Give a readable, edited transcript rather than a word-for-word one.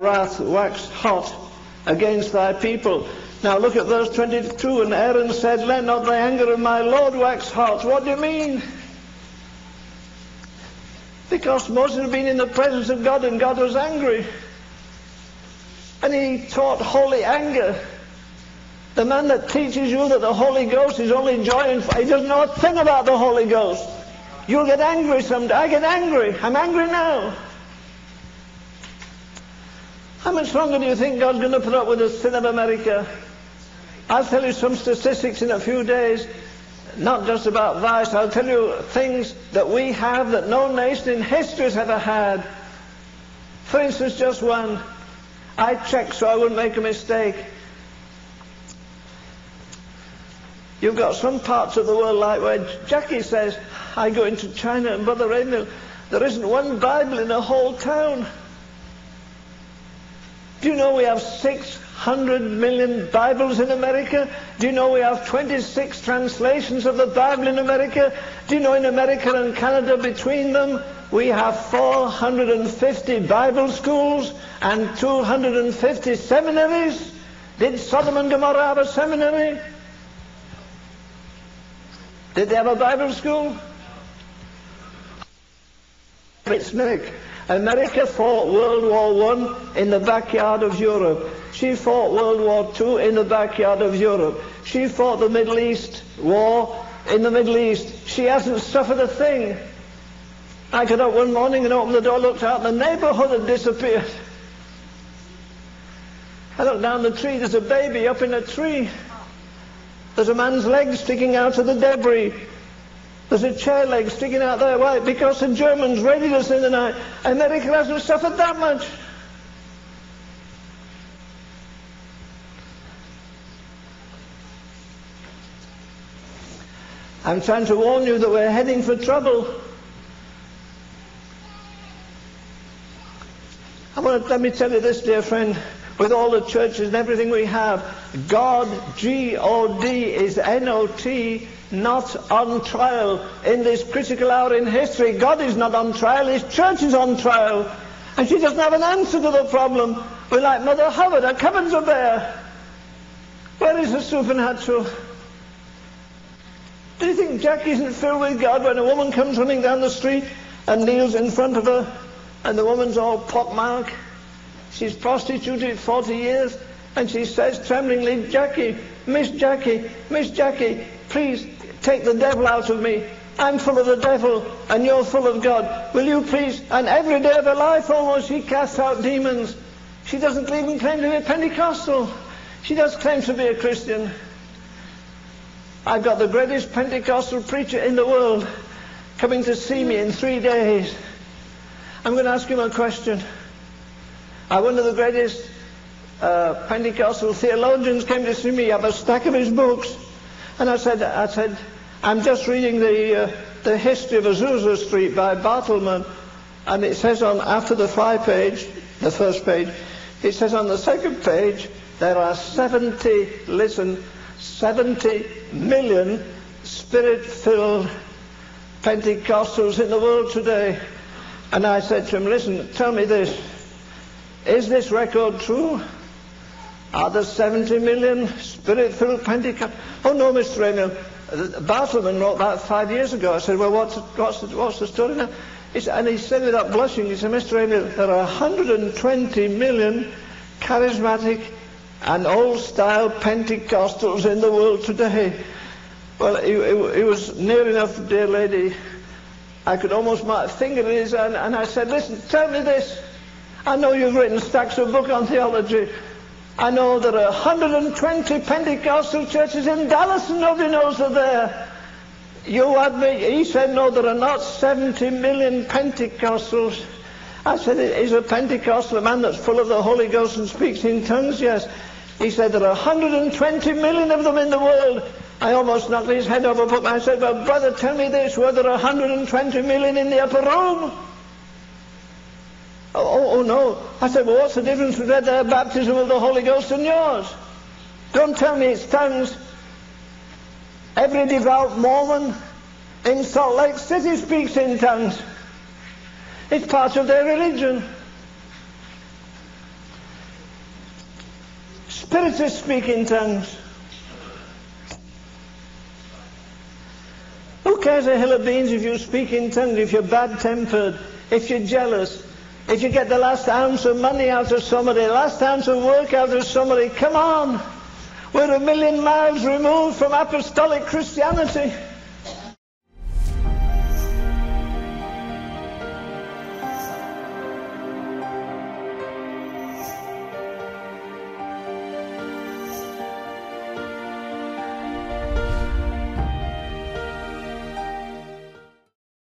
wrath waxed hot against thy people. Now look at verse 22. And Aaron said, let not the anger of my Lord wax hot. What do you mean? Because Moses had been in the presence of God and God was angry. And he taught holy anger. The man that teaches you that the Holy Ghost is only joy and he doesn't know a thing about the Holy Ghost. You'll get angry someday. I get angry. I'm angry now. How much longer do you think God's going to put up with the sin of America? I'll tell you some statistics in a few days, not just about vice. I'll tell you things that we have that no nation in history has ever had. For instance, just one. I checked so I wouldn't make a mistake. You've got some parts of the world like where Jackie says, I go into China and Brother Ravenhill, there isn't one Bible in a whole town. Do you know we have 600 million Bibles in America? Do you know we have 26 translations of the Bible in America? Do you know in America and Canada between them we have 450 Bible schools and 250 seminaries? Did Sodom and Gomorrah have a seminary? Did they have a Bible school? It's Nick. America fought World War I in the backyard of Europe. She fought World War II in the backyard of Europe. She fought the Middle East war in the Middle East. She hasn't suffered a thing. I got up one morning and opened the door, looked out, and the neighborhood had disappeared. I looked down the tree, there's a baby up in a tree. There's a man's leg sticking out of the debris. There's a chair leg sticking out there. Why? Because the Germans raided us in the night. America hasn't suffered that much. I'm trying to warn you that we're heading for trouble. Let me tell you this, dear friend. With all the churches and everything we have, God, G-O-D, is N-O-T, not on trial in this critical hour in history. God is not on trial, His church is on trial. And she doesn't have an answer to the problem. We're like Mother Hubbard, her cupboards are bare. Where is the supernatural? Do you think Jack isn't filled with God when a woman comes running down the street and kneels in front of her, and the woman's all pockmarked? She's prostituted 40 years, and she says tremblingly, Jackie, Miss Jackie, please take the devil out of me. I'm full of the devil, and you're full of God. Will you please? And every day of her life almost she casts out demons. She doesn't even claim to be a Pentecostal. She does claim to be a Christian. I've got the greatest Pentecostal preacher in the world coming to see me in 3 days. I'm going to ask him a question. One of the greatest Pentecostal theologians came to see me. I have a stack of his books. And I said, I'm just reading the history of Azusa Street by Bartleman. And it says after the page, the first page, it says on the second page, there are 70 million Spirit-filled Pentecostals in the world today. And I said to him, listen, tell me this. Is this record true? Are there 70 million Spirit-filled Pentecostals? Oh no, Mr. Ravenhill. Bartleman wrote that 5 years ago. I said, well, what's the story now? And he said without blushing, he said, Mr. Ravenhill, there are 120 million charismatic and old-style Pentecostals in the world today. Well, he was near enough, dear lady. I could almost mark a finger in his hand, and I said, listen, tell me this. I know you've written stacks of books on theology. I know there are 120 Pentecostal churches in Dallas and nobody knows they're there. You admit, he said, no, there are not 70 million Pentecostals. I said, is a Pentecostal a man that's full of the Holy Ghost and speaks in tongues? Yes. He said, there are 120 million of them in the world. I almost knocked his head off a book. I said, well, brother, tell me this, were there 120 million in the upper room? Oh, no. I said, well, what's the difference between their baptism of the Holy Ghost and yours? Don't tell me it's tongues. Every devout Mormon in Salt Lake City speaks in tongues. It's part of their religion. spiritists speak in tongues. Who cares a hill of beans if you speak in tongues, if you're bad-tempered, if you're jealous, if you get the last ounce of money out of somebody, the last ounce of work out of somebody? Come on! We're 1,000,000 miles removed from apostolic Christianity.